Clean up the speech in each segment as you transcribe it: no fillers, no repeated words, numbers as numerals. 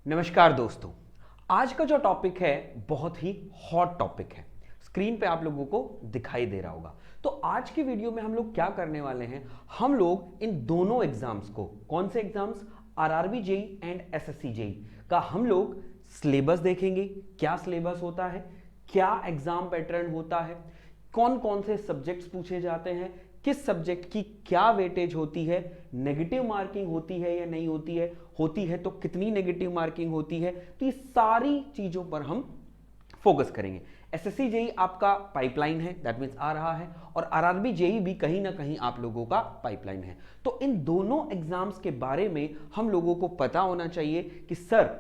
नमस्कार दोस्तों, आज का जो टॉपिक है बहुत ही हॉट टॉपिक है। स्क्रीन पे आप लोगों को दिखाई दे रहा होगा। तो आज की वीडियो में हम लोग क्या करने वाले हैं, हम लोग इन दोनों एग्जाम्स को, कौन से exams, RRB JE and SSC JE का हम लोग सिलेबस देखेंगे। क्या सिलेबस होता है, क्या एग्जाम पैटर्न होता है, कौन कौन से सब्जेक्ट्स पूछे जाते हैं, किस सब्जेक्ट की क्या वेटेज होती है, नेगेटिव मार्किंग होती है या नहीं होती है तो कितनी नेगेटिव मार्किंग होती है। तो ये सारी चीजों पर हम फोकस करेंगे। एसएससी जेई आपका पाइपलाइन है, दैट मींस आ रहा है, और आरआरबी जेई भी कहीं ना कहीं आप लोगों का पाइपलाइन है। तो इन दोनों एग्जाम्स के बारे में हम लोगों को पता होना चाहिए कि सर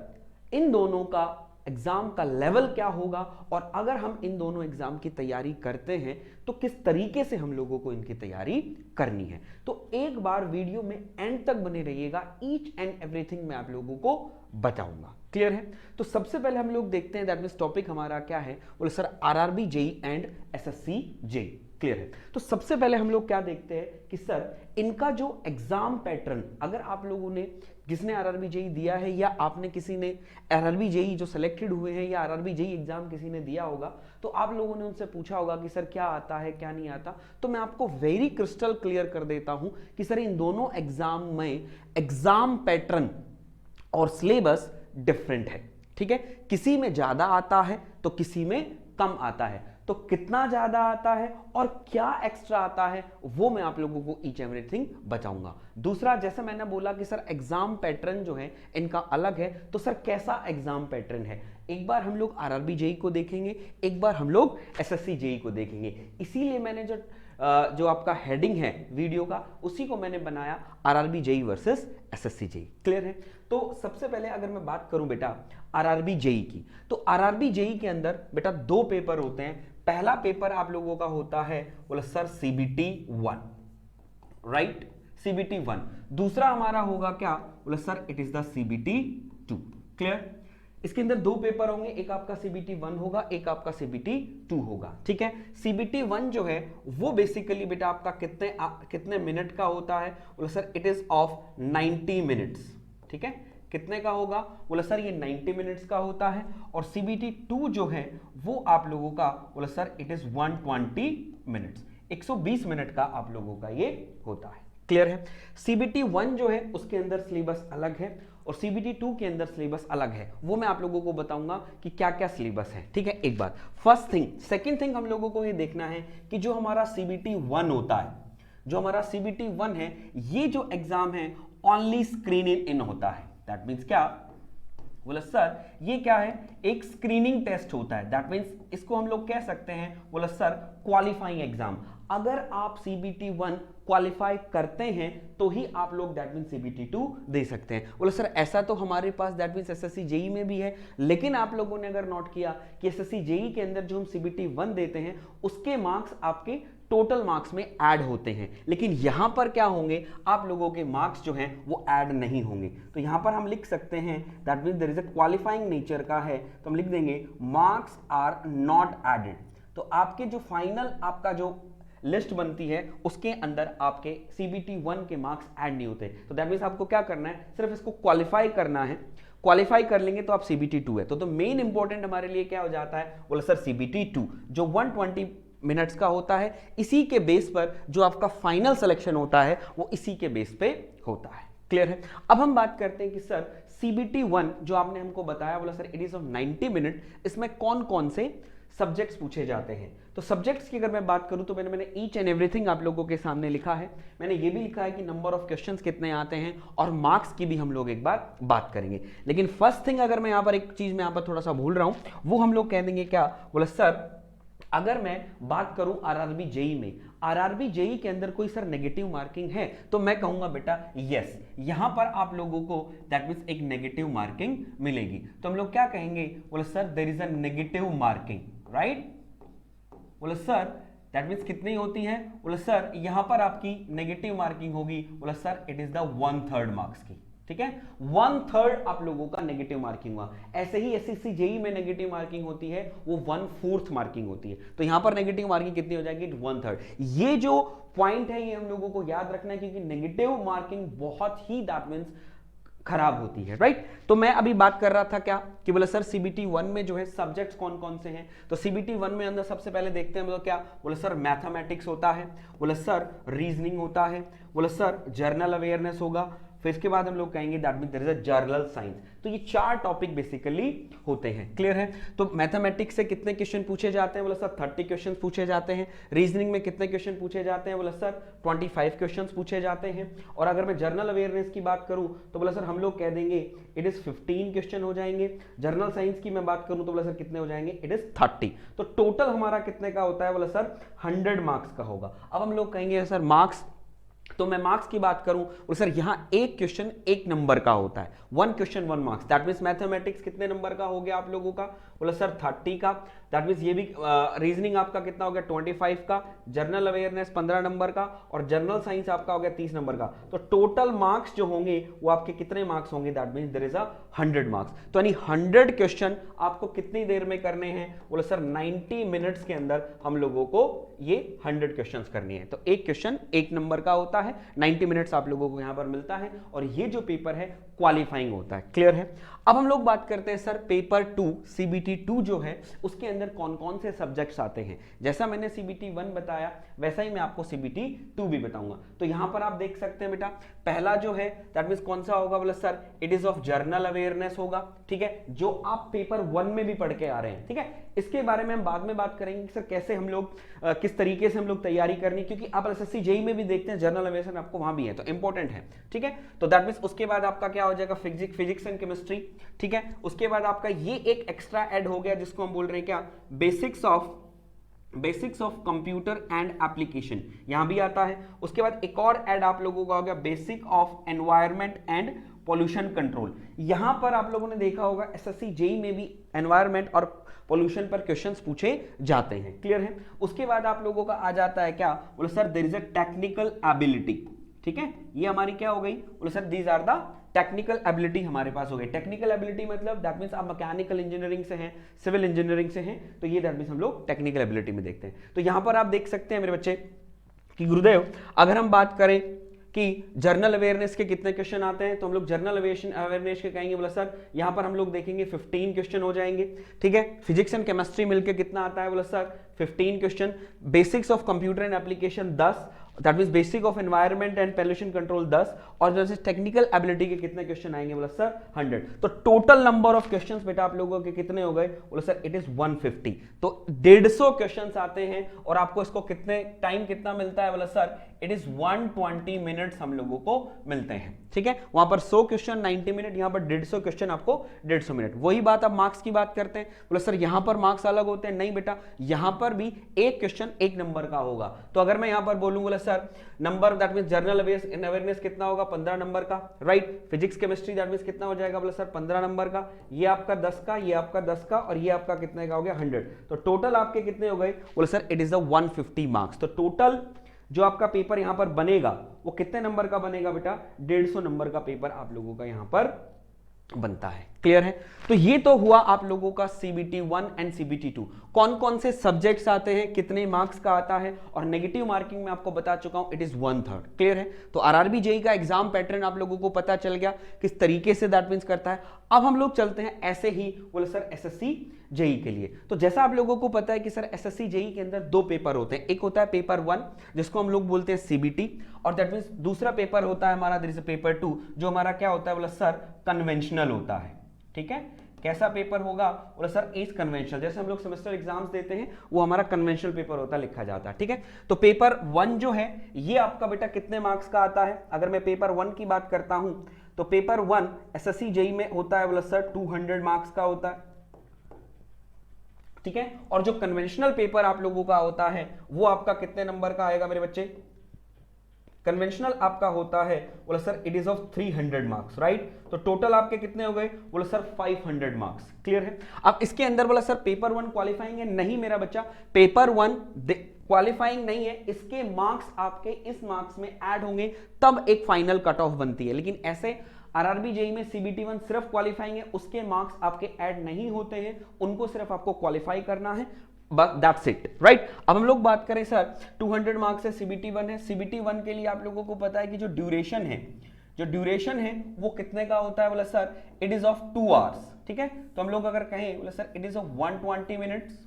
इन दोनों का एग्जाम का लेवल क्या होगा, और अगर हम इन दोनों एग्जाम की तैयारी करते हैं तो किस तरीके से हम लोगों को इनकी तैयारी करनी है। तो एक बार वीडियो में एंड तक बने रहिएगा, ईच एंड एवरीथिंग मैं आप लोगों को बताऊंगा। क्लियर है? तो सबसे पहले हम लोग देखते हैं, दैट मींस टॉपिक हमारा क्या है, बोले sir RRB JE and SSC JE. Clear है? तो सबसे पहले हम लोग क्या देखते हैं कि सर इनका जो एग्जाम पैटर्न, अगर आप लोगों ने किसने आरआरबी जेई दिया है या आपने किसी ने आरआरबी जेई जो सिलेक्टेड हुए हैं या आरआरबी जेई एग्जाम किसी ने दिया होगा, तो आप लोगों ने उनसे पूछा होगा कि सर क्या आता है क्या नहीं आता। तो मैं आपको वेरी क्रिस्टल क्लियर कर देता हूं कि सर इन दोनों एग्जाम में एग्जाम पैटर्न और सिलेबस डिफरेंट है। ठीक है? किसी में ज्यादा आता है तो किसी में कम आता है। तो कितना ज्यादा आता है और क्या एक्स्ट्रा आता है वो मैं आप लोगों को ईच एवरीथिंग बताऊंगा। दूसरा, जैसे मैंने बोला कि सर एग्जाम पैटर्न जो है इनका अलग है, तो सर कैसा एग्जाम पैटर्न है, एक बार हम लोग आरआरबी जेई को देखेंगे, एक बार हम लोग एसएससी जेई को देखेंगे। इसीलिए मैंने जो आपका हेडिंग है वीडियो का, उसी को मैंने बनाया RRB JE versus SSC JE. Clear है? तो सबसे पहले अगर मैं बात करूं बेटा आरआरबी जेई की, तो आरआरबी जेई के अंदर बेटा दो पेपर होते हैं। पहला पेपर आप लोगों का होता है बोला सर सीबीटी 1, राइट, सीबीटी 1। दूसरा हमारा होगा क्या, बोला sir it is the CBT 2। Clear? इसके अंदर दो पेपर होंगे, एक आपका सीबीटी 1 होगा, एक आपका सीबीटी 2 होगा। ठीक है? सीबीटी 1 जो है वो बेसिकली बेटा आपका कितने मिनट का होता है, बोला sir it is of 90 minutes. ठीक है? कितने का होगा, बोला सर ये 90 मिनट्स का होता है। और सीबीटी 2 जो है वो आप लोगों का, बोला sir it is 120 minutes, 120 minute का आप लोगों का ये होता है। क्लियर है? सीबीटी 1 जो है उसके अंदर सिलेबस अलग है और सीबीटी 2 के अंदर सिलेबस अलग है। वो मैं आप लोगों को बताऊंगा कि क्या क्या सिलेबस है। ठीक है? एक बात फर्स्ट थिंग। सेकंड थिंग हम लोगों को ये देखना है कि जो हमारा सीबीटी 1 होता है, जो हमारा सीबीटी 1 है, ये जो एग्जाम है ओनली स्क्रीनिंग इन होता है। दैट मीन्स क्या, बोला सर ये क्या है, एक स्क्रीनिंग टेस्ट होता है। दैट मीन्स इसको हम लोग कह सकते हैं, बोला सर क्वालिफाइंग एग्जाम। अगर आप सीबीटी 1 क्वालिफाई करते हैं तो ही आप लोग दैट मीन्स सीबीटी 2 दे सकते हैं। बोला सर ऐसा तो हमारे पास दैट मीन्स एसएससी जेई में भी है, लेकिन आप लोगों ने अगर नोट किया कि एसएससी जेई के अंदर जो हम सीबीटी 1 देते हैं उसके मार्क्स आपके टोटल मार्क्स में ऐड होते हैं, लेकिन यहां पर क्या होंगे, आप लोगों के मार्क्स जो हैं वो ऐड नहीं होंगे। तो यहां पर हम लिख सकते हैं that means there is a qualifying nature का है, तो हम लिख देंगे मार्क्स आर नॉट एडेड। तो आपके जो फाइनल आपका जो लिस्ट बनती है उसके अंदर आपके सीबीटी 1 के मार्क्स ऐड नहीं होते। तो दैट मीन्स आपको क्या करना है, सिर्फ इसको क्वालिफाई करना है। क्वालिफाई कर लेंगे तो आप सीबीटी 2 है। तो मेन इंपॉर्टेंट हमारे लिए क्या हो जाता है, बोला सर सीबीटी 2 जो 120 मिनट्स का होता है, इसी के बेस पर जो आपका फाइनल सिलेक्शन होता है वो इसी के बेस पे होता है। क्लियर है? अब हम बात करते हैं कि सर सीबीटी 1 जो आपने हमको बताया, बोला sir it is of 90 minute, इसमें कौन कौन से सब्जेक्ट्स पूछे जाते हैं। तो सब्जेक्ट्स की अगर मैं बात करूं तो मैंने ईच एंड एवरीथिंग आप लोगों के सामने लिखा है। मैंने ये भी लिखा है कि नंबर ऑफ क्वेश्चंस कितने आते हैं और मार्क्स की भी हम लोग एक बार बात करेंगे। लेकिन फर्स्ट थिंग, अगर मैं यहां पर एक चीज में यहां पर थोड़ा सा भूल रहा हूं, वो हम लोग कह देंगे क्या, बोला सर अगर मैं बात करूं आरआरबी जेई में, आरआरबी जेई के अंदर कोई सर नेगेटिव मार्किंग है, तो मैं कहूंगा बेटा यस, यहां पर आप लोगों को दैट मींस एक नेगेटिव मार्किंग मिलेगी। तो हम लोग क्या कहेंगे, बोले sir there is a negative marking, right. बोले सर दैट मीन्स कितनी होती है, बोले सर यहां पर आपकी नेगेटिव मार्किंग होगी, बोले sir it is the 1/3 marks की। ठीक है? 1/3 आप लोगों का नेगेटिव मार्किंग हुआ। ऐसे ही एसएससी जेई में नेगेटिव मार्किंग होती है, वो 1/4 मार्किंग होती है। तो यहां पर नेगेटिव मार्किंग कितनी हो जाएगी, 1/3। ये जो पॉइंट है ये हम लोगों को याद रखना है, क्योंकि नेगेटिव मार्किंग बहुत ही दैट मीन्स खराब होती है, राइट। तो मैं अभी बात कर रहा था क्या कि बोला सर सीबीटी 1 में जो है सब्जेक्ट्स कौन कौन से हैं। तो सीबीटी 1 में अंदर सबसे पहले देखते हैं बोला क्या, बोला सर मैथमेटिक्स होता है, बोला सर रीजनिंग होता है, बोला सर जर्नल अवेयरनेस होगा, फिर इसके बाद हम लोग कहेंगे that mean there is a general science. तो ये 4 टॉपिक बेसिकली होते हैं, क्लियर है। तो मैथमेटिक्स से कितने क्वेश्चन पूछे जाते हैं, बोला सर 30 क्वेश्चन पूछे जाते हैं। रीजनिंग में कितने क्वेश्चन पूछे जाते हैं, बोला सर 25 क्वेश्चन पूछे जाते हैं। और अगर मैं जर्नल अवेयरनेस की बात करूं तो बोला सर हम लोग कह देंगे इट इज 15 क्वेश्चन हो जाएंगे। जर्नल साइंस की मैं बात करूं तो बोला सर कितने हो जाएंगे, इट इज 30। तो टोटल हमारा कितने का होता है, बोला सर 100 मार्क्स का होगा। अब हम लोग कहेंगे सर मार्क्स, तो मैं मार्क्स की बात करूं और सर यहां एक क्वेश्चन 1 नंबर का होता है, 1 question 1 marks. That means mathematics कितने नंबर का हो गया आप लोगों का, बोला सर 30 का। दैट मींस ये भी रीजनिंग आपका कितना हो गया 25 का, जर्नल अवेयरनेस 15 नंबर का, और जर्नल साइंस आपका हो गया 30 नंबर का। तो टोटल मार्क्स जो होंगे वो आपके कितने मार्क्स होंगे, that means there is a 100 marks. तो यानी 100 क्वेश्चन आपको कितनी देर में करने हैं, बोला सर 90 मिनट्स के अंदर हम लोगों को ये 100 क्वेश्चंस करनी है। तो एक क्वेश्चन 1 नंबर का होता है, 90 मिनट्स आप लोगों को यहां पर मिलता है, और ये जो पेपर है क्वालिफाइंग होता है, क्लियर है। अब हम लोग बात करते हैं सर पेपर 2 सीबीटी 2 जो है उसके अंदर कौन कौन से सब्जेक्ट्स आते हैं। जैसा मैंने सीबीटी 1 बताया वैसा ही मैं आपको सीबीटी 2 भी बताऊंगा। तो यहां पर आप देख सकते हैं बेटा, पहला जो है दैट मींस कौन सा होगा, बोला sir it is of journal awareness होगा, ठीक है, जो आप पेपर 1 में भी पढ़ के आ रहे हैं, ठीक है। इसके बारे में हम बाद में बात करेंगे कि सर कैसे हम लोग किस तरीके से हम लोग तैयारी करनी, क्योंकि आप एसएससी जेईई में भी देखते हैं जर्नल अवेयरनेस आपको वहां भी है, तो इंपॉर्टेंट है, ठीक है। तो दैट मींस उसके बाद आपका क्या हो जाएगा, फिजिक्स एंड केमिस्ट्री, ठीक है। उसके बाद आपका ये एक एक्स्ट्रा ऐड हो गया जिसको हम बोल रहे हैं क्या, basics of computer and application, यहां भी आता है। उसके बाद एक और ऐड आप लोगों का हो गया basic of environment and pollution control. यहां पर आप लोगों ने देखा होगा एसएससी जेईई में भी एनवायरमेंट और पॉल्यूशन पर क्वेश्चंस पूछे जाते हैं, क्लियर है। उसके बाद आप लोगों का आ जाता है क्या, बोले sir there is a technical ability, ठीक है। ये हमारी क्या हो गई, बोले sir these are the technical ability हमारे पास हो गई। टेक्निकल एबिलिटी मतलब दैट मींस आप मैकेनिकल इंजीनियरिंग से हैं, सिविल इंजीनियरिंग से हैं, तो ये दैट मींस हम लोग टेक्निकल एबिलिटी में देखते हैं। तो यहां पर आप देख सकते हैं मेरे बच्चे कि गुरुदेव अगर हम बात करें कि जर्नल अवेयरनेस के कितने क्वेश्चन आते हैं, तो हम लोग जर्नल अवेयरनेस के कहेंगे, बोला सर यहां पर हम लोग देखेंगे 15 क्वेश्चन हो जाएंगे, ठीक है। फिजिक्स एंड केमिस्ट्री मिलकर कितना आता है, बोला sir 15 question. Basics of computer and application 10, that means basic of environment and pollution control 10, और जैसे टेक्निकल एबिलिटी के कितने क्वेश्चन आएंगे, बोला सर 100। तो टोटल नंबर ऑफ क्वेश्चंस बेटा आप लोगों के कितने हो गए, बोला सर इट इज 150। तो 150 क्वेश्चंस आते हैं और आपको इसको कितने टाइम कितना मिलता है, बोला सर इट इज 120 मिनट्स हम लोगों को मिलते हैं, ठीक है। वहां पर 100 क्वेश्चन 90 मिनट, यहां पर 150 क्वेश्चन आपको 150 मिनट। वही बात अब मार्क्स की बात करते हैं, बोला सर यहां पर मार्क्स अलग होते हैं, नहीं बेटा यहां पर भी एक क्वेश्चन 1 नंबर का होगा। तो अगर मैं यहां पर बोलूं, बोला sir number that means journal awareness कितना होगा, 15 नंबर का, right. Physics chemistry that means कितना हो जाएगा, बोला सर 15 नंबर का, ये आपका 10 का, ये आपका 10 का, और ये आपका कितने का हो गया 100। तो टोटल आपके कितने हो गए, बोला sir it is the 150 marks. तो टोटल जो आपका पेपर यहां पर बनेगा वो कितने नंबर का बनेगा बेटा, 150 नंबर का पेपर आप लोगों का यहां पर बनता है, क्लियर है। तो ये तो हुआ आप लोगों का सीबीटी 1 एंड सीबीटी 2, कौन कौन से सब्जेक्ट्स आते हैं, कितने मार्क्स का आता है, और नेगेटिव मार्किंग में आपको बता चुका हूं इट इज 1/3, क्लियर है। तो आरआरबी जेईई का एग्जाम पैटर्न आप लोगों को पता चल गया किस तरीके से दैट मींस करता है। अब हम लोग चलते हैं ऐसे ही, बोले सर एसएससी जेईई के लिए। तो जैसा आप लोगों को पता है कि सर एसएससी जेईई के अंदर 2 पेपर होते हैं, एक होता है पेपर 1 जिसको हम लोग बोलते हैं सीबीटी, और दैट मींस दूसरा पेपर होता है हमारा पेपर 2 जो हमारा क्या होता है, बोला सर कन्वेंशनल होता है, ठीक है। कैसा पेपर होगा, बोला सर इज कन्वेंशनल, जैसे हम लोग सेमेस्टर एग्जाम्स देते हैं वो हमारा कन्वेंशनल पेपर होता है, लिखा जाता है, ठीक है। तो पेपर 1 जो है ये आपका बेटा कितने मार्क्स का आता है, अगर मैं पेपर 1 की बात करता हूं तो पेपर 1 एसएससी जेईई में होता है, बोला सर 200 मार्क्स का होता है, ठीक है। और जो कन्वेंशनल पेपर आप लोगों का होता है वो आपका कितने नंबर का आएगा मेरे बच्चे, कन्वेंशनल आपका होता है, बोला sir it is of 300 marks, right. तो टोटल आपके कितने हो गए, बोला सर 500 मार्क्स, क्लियर है। अब इसके अंदर बोला सर पेपर 1 क्वालिफाइंग है, नहीं मेरा बच्चा, पेपर 1 क्वालिफाइंग नहीं है, इसके मार्क्स आपके इस मार्क्स में ऐड होंगे तब एक फाइनल कट ऑफ बनती है। लेकिन ऐसे आरआरबी जेईई में सीबीटी 1 सिर्फ क्वालिफाइंग है, उसके मार्क्स आपके ऐड नहीं होते हैं, उनको सिर्फ आपको क्वालिफाई करना है, बस दैट्स इट, राइट। अब हम लोग बात करें सर 200 मार्क्स है, सीबीटी 1 है। सीबीटी 1 के लिए आप लोगों को पता है कि जो ड्यूरेशन है, जो ड्यूरेशन है वो कितने का होता है, बोला sir it is of 2 hours, ठीक है। तो हम लोग अगर कहें बोला sir it is of 120 minutes,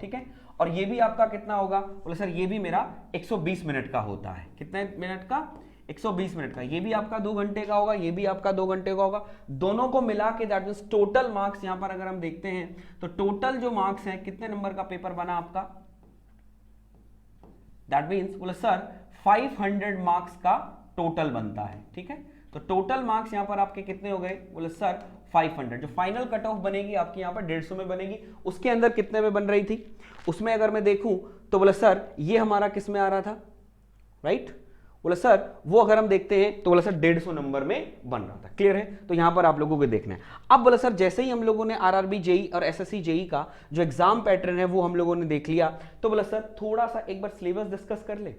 ठीक है। और ये भी आपका कितना होगा, बोला सर ये भी मेरा 120 मिनट का होता है। कितने मिनट का, 120 मिनट का। ये भी आपका 2 घंटे का होगा, ये भी आपका 2 घंटे का होगा। दोनों को मिला के दैट मींस टोटल मार्क्स यहां पर अगर हम देखते हैं तो टोटल जो मार्क्स है कितने नंबर का पेपर बना आपका, दैट मींस बोला सर 500 मार्क्स का टोटल बनता है, ठीक है। तो टोटल मार्क्स यहां पर आपके कितने हो गए, बोले सर 500। जो फाइनल कट ऑफ बनेगी आपकी यहां पर 150 में बनेगी। उसके अंदर कितने में बन रही थी, उसमें अगर मैं देखूं तो बोले सर ये हमारा किस में आ रहा था, राइट। बोले सर वो अगर हम देखते हैं तो बोला सर 150 नंबर में बन रहा था। क्लियर है। तो यहां पर आप लोगों को देखना है। अब बोला सर जैसे ही हम लोगों ने आरआरबी जेई और एसएससी जेई का जो एग्जाम पैटर्न है वो हम लोगों ने देख लिया, तो बोला सर थोड़ा सा एक बार सिलेबस डिस्कस कर ले,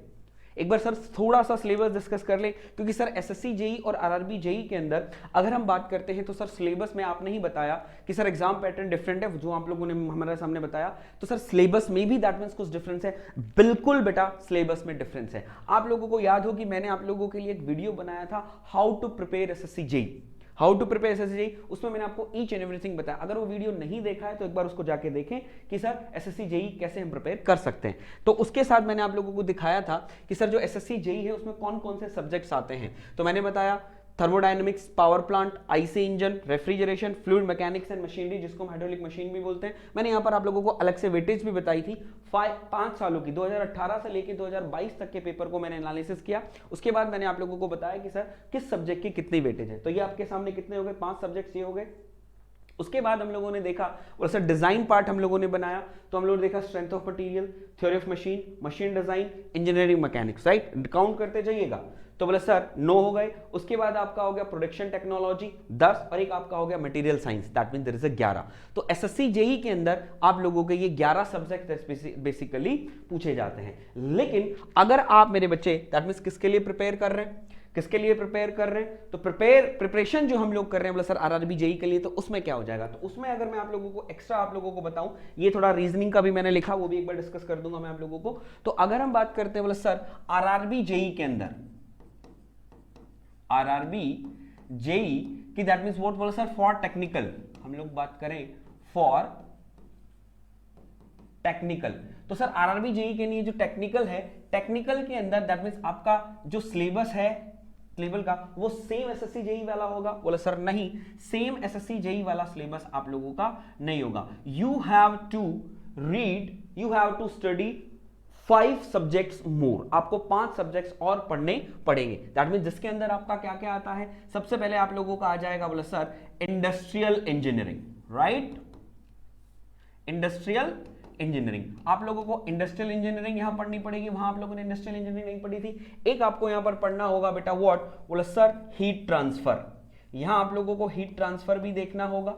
एक बार सर थोड़ा सा सिलेबस डिस्कस कर ले। क्योंकि सर एसएससी जेई और आरआरबी जेई के अंदर अगर हम बात करते हैं तो सर सिलेबस में आपने ही बताया कि सर एग्जाम पैटर्न डिफरेंट है, जो आप लोगों ने हमारे सामने बताया। तो सर सिलेबस में भी दैट मींस कुछ डिफरेंस है, बिल्कुल बेटा सिलेबस में डिफरेंस है। आप लोगों को याद हो कि मैंने आप लोगों के लिए एक वीडियो बनाया था how to prepare SSC JE, how to prepare SSC JE. उसमें मैंने आपको ईच एंड एवरीथिंग बताया। अगर वो वीडियो नहीं देखा है तो एक बार उसको जाके देखें कि सर एसएससी जेई कैसे हम प्रिपेयर कर सकते हैं। तो उसके साथ मैंने आप लोगों को दिखाया था कि सर जो एसएससी जेई है उसमें कौन कौन से सब्जेक्ट्स आते हैं। तो मैंने बताया thermodynamics, power plant, IC engine, refrigeration, fluid mechanics and machinery, जिसको हम हाइड्रोलिक मशीन भी बोलते हैं। मैंने यहाँ पर आप लोगों को अलग से वेटेज भी बताई थी। 5 सालों की 2018 से लेकर 2022 तक के पेपर को मैंने एनालिसिस किया। उसके बाद मैंने आप लोगों को बताया कि सर किस सब्जेक्ट की कितनी वेटेज है। तो ये आपके सामने कितने हो गए, 5 सब्जेक्ट्स ये हो गए। उसके बाद हम लोगों ने देखा और सर डिजाइन पार्ट हम लोगों ने बनाया। तो हम लोग देखा strength of material, theory of machine, machine design, engineering mechanics, right. Count करते जाइएगा। तो बोले सर 9 हो गए। उसके बाद आपका हो गया प्रोडक्शन टेक्नोलॉजी 10 और एक आपका हो गया material science, that means there is 11। तो एसएससी जेई के अंदर आप लोगों के ये 11 सब्जेक्ट बेसिकली पूछे जाते हैं। लेकिन अगर आप मेरे बच्चे दैट मींस किसके लिए प्रिपेयर कर रहे हैं, किसके लिए प्रिपेयर कर रहे हैं, तो प्रिपरेशन जो हम लोग कर रहे हैं बोला सर आरआरबी जेई के लिए, तो उसमें क्या हो जाएगा। तो उसमें अगर मैं आप लोगों को एक्स्ट्रा आप लोगों को बताऊं, ये थोड़ा रीजनिंग का भी मैंने लिखा, वो भी एक बार डिस्कस कर दूंगा मैं आप लोगों को। तो अगर हम बात करते हैं बोला सर आरआरबी जेई के अंदर, आरआरबी जेई की दैट मींस व्हाट बोला सर फॉर टेक्निकल, हम लोग बात करें फॉर टेक्निकल। तो सर आरआरबी जेई के लिए जो टेक्निकल है, टेक्निकल के अंदर दैट मींस आपका जो सिलेबस है लेवल का वो सेम एसएससी जेई वाला होगा। बोला सर नहीं, सेम एसएससी जेई वाला सिलेबस आप लोगों का नहीं होगा। You have to read, you have to study 5 subjects more, आपको 5 सब्जेक्ट्स और पढ़ने पड़ेंगे। दैट मींस जिसके अंदर आपका क्या क्या आता है, सबसे पहले आप लोगों का आ जाएगा बोला sir industrial engineering, right. Industrial engineering, आप लोगों को इंडस्ट्रियल इंजीनियरिंग यहां पढ़नी पड़ेगी, वहां आप लोगों ने इंडस्ट्रियल इंजीनियरिंग नहीं पढ़ी थी। एक आपको यहां पर पढ़ना होगा बेटा व्हाट, बोला सर हीट ट्रांसफर, यहां आप लोगों को हीट ट्रांसफर भी देखना होगा,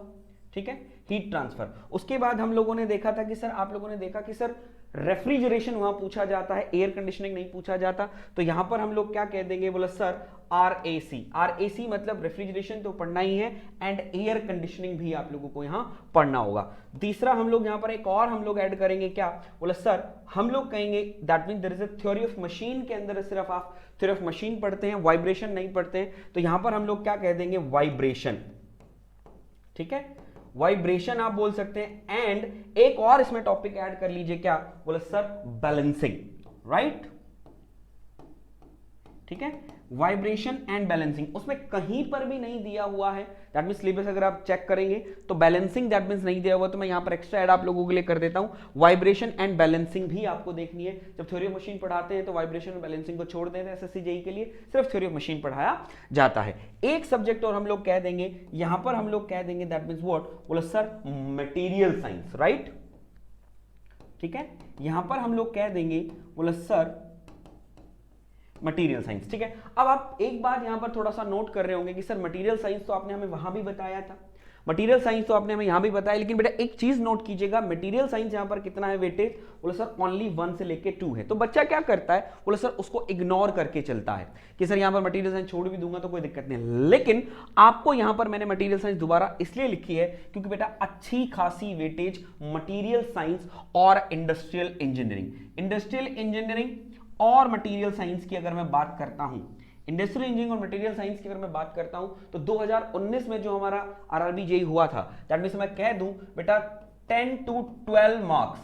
ठीक है, हीट ट्रांसफर। उसके बाद हम लोगों ने देखा था कि सर आप लोगों ने देखा कि सर रेफ्रिजरेशन वहां पूछा जाता है, एयर कंडीशनिंग नहीं पूछा जाता। तो यहां पर हम लोग क्या कह देंगे, बोला सर आरएसी, आरएसी मतलब रेफ्रिजरेशन तो पढ़ना ही है एंड एयर कंडीशनिंग भी आप लोगों को यहां पढ़ना होगा। तीसरा हम लोग यहां पर एक और हम लोग ऐड करेंगे, क्या बोला सर हम लोग कहेंगे that mean there is a theory of machine के अंदर सिर्फ आप थ्योरी ऑफ मशीन पढ़ते हैं, वाइब्रेशन नहीं पढ़ते हैं। तो यहां पर हम लोग क्या कह देंगे, वाइब्रेशन, ठीक है, वाइब्रेशन आप बोल सकते हैं। एंड एक और इसमें टॉपिक ऐड कर लीजिए, क्या बोला सर बैलेंसिंग, राइट, ठीक है, वाइब्रेशन एंड बैलेंसिंग। उसमें कहीं पर भी नहीं दिया हुआ है, दैट मींस सिलेबस अगर आप चेक करेंगे तो बैलेंसिंग दैट मींस नहीं दिया हुआ, तो मैं यहां पर एक्स्ट्रा ऐड आप लोगों के लिए कर देता हूं। वाइब्रेशन एंड बैलेंसिंग भी आपको देखनी है। जब थ्योरी ऑफ मशीन पढ़ाते हैं तो वाइब्रेशन और बैलेंसिंग को छोड़ देते हैं, एसएससी जेई के लिए सिर्फ थ्योरी ऑफ मशीन पढ़ाया जाता है। एक सब्जेक्ट और हम लोग कह देंगे, यहां पर हम लोग कह देंगे दैट मींस व्हाट, बोला सर मटेरियल साइंस, राइट, ठीक है, यहां पर हम लोग कह देंगे बोला सर मटेरियल साइंस, ठीक है। अब आप एक बात यहां पर थोड़ा सा नोट कर रहे होंगे कि सर मटेरियल साइंस तो आपने हमें वहां भी बताया था, मटेरियल साइंस तो आपने हमें यहां भी बताया, लेकिन बेटा एक चीज नोट कीजिएगा, मटेरियल साइंस यहां पर कितना है वेटेज, बोला सर ओनली 1 से लेके 2 है। तो बच्चा क्या करता है, बोला सर उसको इग्नोर करके चलता है कि सर यहां पर मटेरियल साइंस छोड़ भी दूंगा तो कोई दिक्कत नहीं। लेकिन आपको यहां पर मैंने मटेरियल साइंस दोबारा इसलिए लिखी है क्योंकि बेटा अच्छी खासी वेटेज मटेरियल साइंस और इंडस्ट्रियल इंजीनियरिंग, इंडस्ट्रियल इंजीनियरिंग और मटेरियल साइंस की अगर मैं बात करता हूं, इंडस्ट्रियल इंजीनियरिंग और मटेरियल साइंस की अगर मैं बात करता हूं तो 2019 में जो हमारा आरआरबी जेईई हुआ था, दैट मींस मैं कह दूं बेटा 10 to 12 मार्क्स,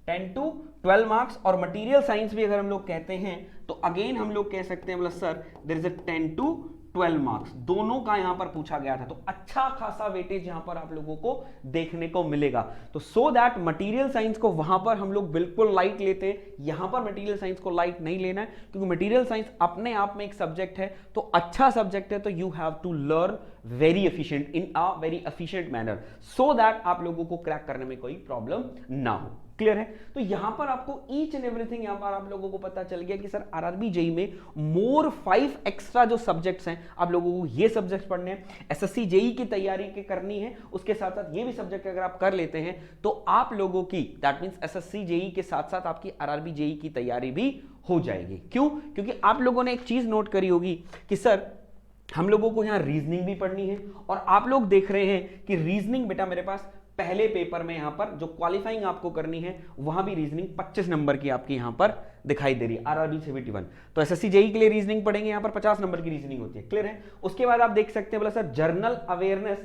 10 to 12 मार्क्स। और मटेरियल साइंस भी अगर हम लोग कहते हैं तो अगेन हम लोग कह सकते हैं मतलब sir there is a 10 to 12 marks, दोनों का यहां पर पूछा गया था। तो अच्छा खासा वेटेज यहां पर आप लोगों को देखने को मिलेगा। तो सो दैट मटेरियल साइंस को वहां पर हम लोग बिल्कुल लाइट लेते हैं, यहां पर मटेरियल साइंस को लाइट नहीं लेना है, क्योंकि मटेरियल साइंस अपने आप में एक सब्जेक्ट है, तो अच्छा सब्जेक्ट है, तो you have to learn very efficient in a very efficient manner, so that आप लोगों को क्रैक करने में कोई प्रॉब्लम ना हो। क्लियर है? तो यहां पर आपको ईच एंड एवरीथिंग यहां पर आप लोगों को पता चल गया कि सर आरआरबी जेईई में मोर 5 एक्स्ट्रा जो सब्जेक्ट्स हैं, आप लोगों को ये सब्जेक्ट्स पढ़ने हैं, एसएससी जेईई की तैयारी के करनी है, उसके साथ साथ ये भी सब्जेक्ट अगर आप कर लेते हैं तो आप लोगों की दैट मींस एसएससी जेईई के साथ साथ आपकी आरआरबी जेईई की तैयारी भी हो जाएगी। क्यों? क्योंकि आप लोगों ने एक चीज नोट करी होगी कि सर हम लोगों को यहां रीजनिंग भी पढ़नी है, और आप लोग देख रहे हैं कि रीजनिंग बेटा मेरे पास पहले पेपर में यहां पर जो क्वालिफाइंग आपको करनी है वहां भी रीजनिंग 25 नंबर की आपकी यहां पर दिखाई दे रही है, आरआरबी 71। तो एसएससी जेईई के लिए रीजनिंग पढ़ेंगे, यहां पर 50 नंबर की रीजनिंग होती है। क्लियर है? उसके बाद आप देख सकते हैं बोला सर जर्नल अवेयरनेस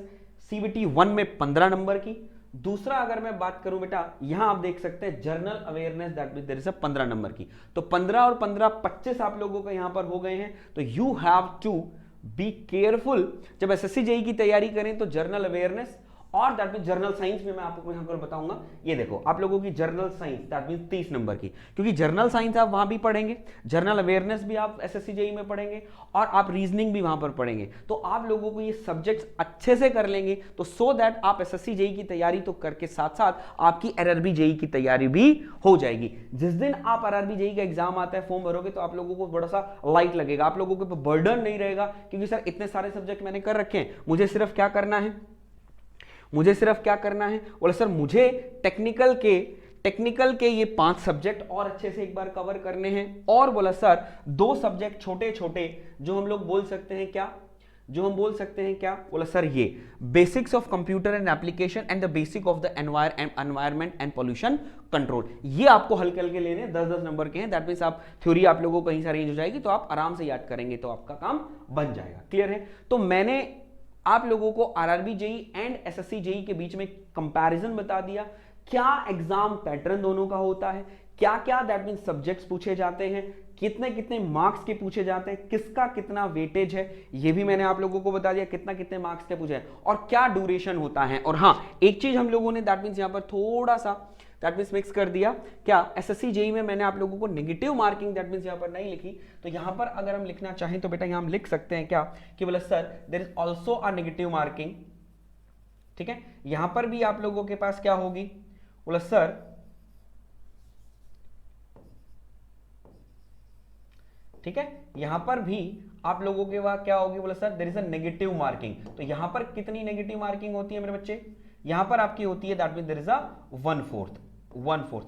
सीबीटी 1 में 15 नंबर की। दूसरा अगर मैं बात करूं बेटा, यहां आप देख सकते हैं general awareness that means there is a 15 number की। तो 15 और 15 25 आप लोगों का यहां पर हो गए हैं। तो you have to be careful जब एसएससी जेईई की तैयारी करें तो जर्नल अवेयरनेस और दैट मीन जर्नल साइंस में मैं आपको यहां पर बताऊंगा। ये देखो आप लोगों की journal science that mean 30 number की, क्योंकि जर्नल साइंस आप वहां भी पढ़ेंगे, जर्नल अवेयरनेस भी आप एसएससी जेईई में पढ़ेंगे, और आप रीजनिंग भी वहां पर पढ़ेंगे। तो आप लोगों को ये सब्जेक्ट्स अच्छे से कर लेंगे तो सो दैट आप एसएससी जेईई की तैयारी तो करके साथ साथ आपकी आरआरबी जेईई की तैयारी भी हो जाएगी। जिस दिन आप आरआरबी जेईई का एग्जाम आता है, फॉर्म भरोगे, तो आप लोगों को बड़ा सा लाइट लगेगा, आप लोगों के बर्डन नहीं रहेगा, क्योंकि सर इतने सारे सब्जेक्ट मैंने कर रखे हैं, मुझे सिर्फ क्या करना है, बोले सर मुझे टेक्निकल के ये 5 सब्जेक्ट और अच्छे से एक बार कवर करने हैं। और बोला सर 2 सब्जेक्ट छोटे छोटे जो हम लोग बोल सकते हैं क्या, बोला सर ये basics of computer and application and the basic of the environment and pollution control, ये आपको हल्के हल्के लेने 10-10 नंबर के हैं। दैट मींस आप थ्योरी आप लोगों को कहीं सारी हो जाएगी, तो आप आराम से याद करेंगे, तो आपका काम बन जाएगा। क्लियर है? तो मैंने आप लोगों को RRB JEE and SSC JEE के बीच में कंपैरिजन बता दिया, क्या एग्जाम पैटर्न दोनों का होता है, क्या क्या दैट मीन सब्जेक्ट्स पूछे जाते हैं, कितने कितने मार्क्स के पूछे जाते हैं, किसका कितना वेटेज है, ये भी मैंने आप लोगों को बता दिया, कितना कितने मार्क्स के पूछे हैं, और क्या ड्यूरेशन होता है। और हाँ, एक चीज हम लोगों ने दैट मीन्स यहां पर थोड़ा सा दैट मीन्स मिक्स कर दिया, क्या एसएससी जेईई में मैंने आप लोगों को नेगेटिव मार्किंग दैट मीन्स यहां पर नहीं लिखी, तो यहां पर अगर हम लिखना चाहें तो बेटा यहां हम लिख सकते हैं क्या कि बोले sir there is also a negative marking. ठीक है? यहां पर भी आप लोगों के पास क्या होगी, बोला सर ठीक है, यहां पर भी आप लोगों के पास क्या होगी, बोला sir there is a negative marking. तो यहां पर कितनी नेगेटिव मार्किंग होती है मेरे बच्चे, यहां पर आपकी होती है that mean there is a 1/4।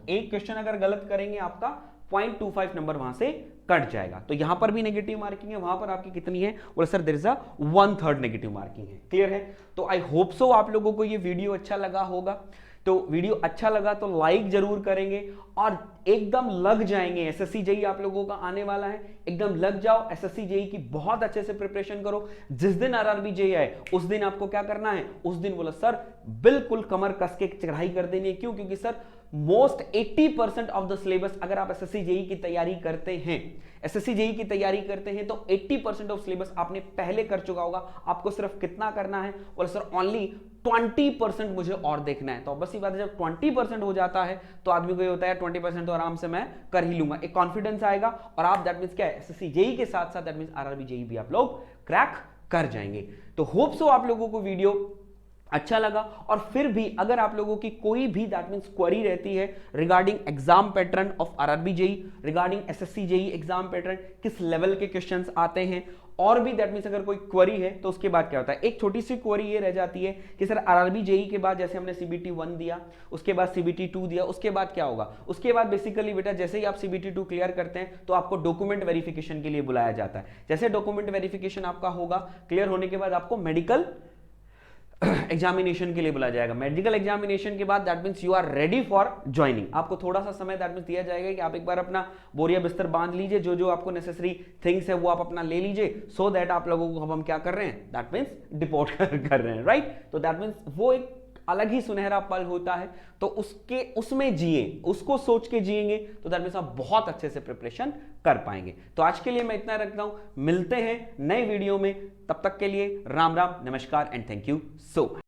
एक क्वेश्चन अगर गलत करेंगे आपका 0.25 नंबर वहां से कट जाएगा। तो यहां पर भी नेगेटिव मार्किंग है, वहां पर आपकी कितनी है, बोले sir there is a 1/3 negative marking है। क्लियर है? तो आई होप सो आप लोगों को ये वीडियो अच्छा लगा होगा। तो वीडियो अच्छा लगा तो लाइक जरूर करेंगे और एकदम लग जाएंगे। एसएससी जेईई आप लोगों का आने वाला है, एकदम लग जाओ। एसएससी जेईई की बहुत अच्छे से प्रिपरेशन करो। जिस दिन आरआरबी जेईई आए उस दिन आपको क्या करना है, उस दिन बोला सर बिल्कुल कमर कस के चढ़ाई कर देनी है। क्यों? क्योंकि sir most 80% of the syllabus अगर आप एसएससी जेईई की तैयारी करते हैं, एसएससी जेईई की तैयारी करते हैं तो 80% ऑफ सिलेबस आपने पहले कर चुका होगा। आपको सिर्फ कितना करना है, बोला सर ओनली 20% मुझे और देखना है। तो बस ये बात है, जब 20% हो जाता है तो आदमी को ये होता है 20% तो आराम से मैं कर ही लूंगा, एक कॉन्फिडेंस आएगा और आप दैट मींस क्या है, एसएससी जेईई के साथ साथ दैट मींस आरआरबी जेईई भी आप लोग क्रैक कर जाएंगे। तो होप सो आप लोगों को वीडियो अच्छा लगा। और फिर भी अगर आप लोगों की कोई भी दैट मींस क्वेरी रहती है regarding exam pattern of RRB JEE, regarding SSC JEE exam pattern, किस लेवल के क्वेश्चंस आते हैं, और भी दैट मींस अगर कोई क्वेरी है तो उसके बाद क्या होता है, एक छोटी सी क्वेरी ये रह जाती है कि सर आरआरबी जेईई के बाद जैसे हमने सीबीटी 1 दिया, उसके बाद सीबीटी 2 दिया, उसके बाद क्या होगा, उसके बाद बेसिकली बेटा जैसे ही आप सीबीटी 2 क्लियर करते हैं तो आपको डॉक्यूमेंट वेरिफिकेशन के लिए बुलाया जाता है। जैसे डॉक्यूमेंट वेरिफिकेशन आपका होगा, क्लियर होने के बाद आपको मेडिकल एग्जामिनेशन के लिए बुलाया जाएगा। मेडिकल एग्जामिनेशन के बाद that means you are ready for joining. आपको थोड़ा सा समय दैट मींस दिया जाएगा कि आप एक बार अपना बोरिया बिस्तर बांध लीजिए, जो जो आपको नेसेसरी थिंग्स है वो आप अपना ले लीजिए, सो दैट आप लोगों को अब हम क्या कर रहे हैं, दैट मींस डिपोर्ट कर रहे हैं, राइट। तो दैट मींस वो एक अलग ही सुनहरा पल होता है, तो उसमें जिए, उसको सोच के जिएंगे तो दैट मींस आप बहुत अच्छे से प्रिपरेशन कर पाएंगे। तो आज के लिए मैं इतना रखता हूं, मिलते हैं नए वीडियो में, तब तक के लिए राम राम, नमस्कार and thank you so much.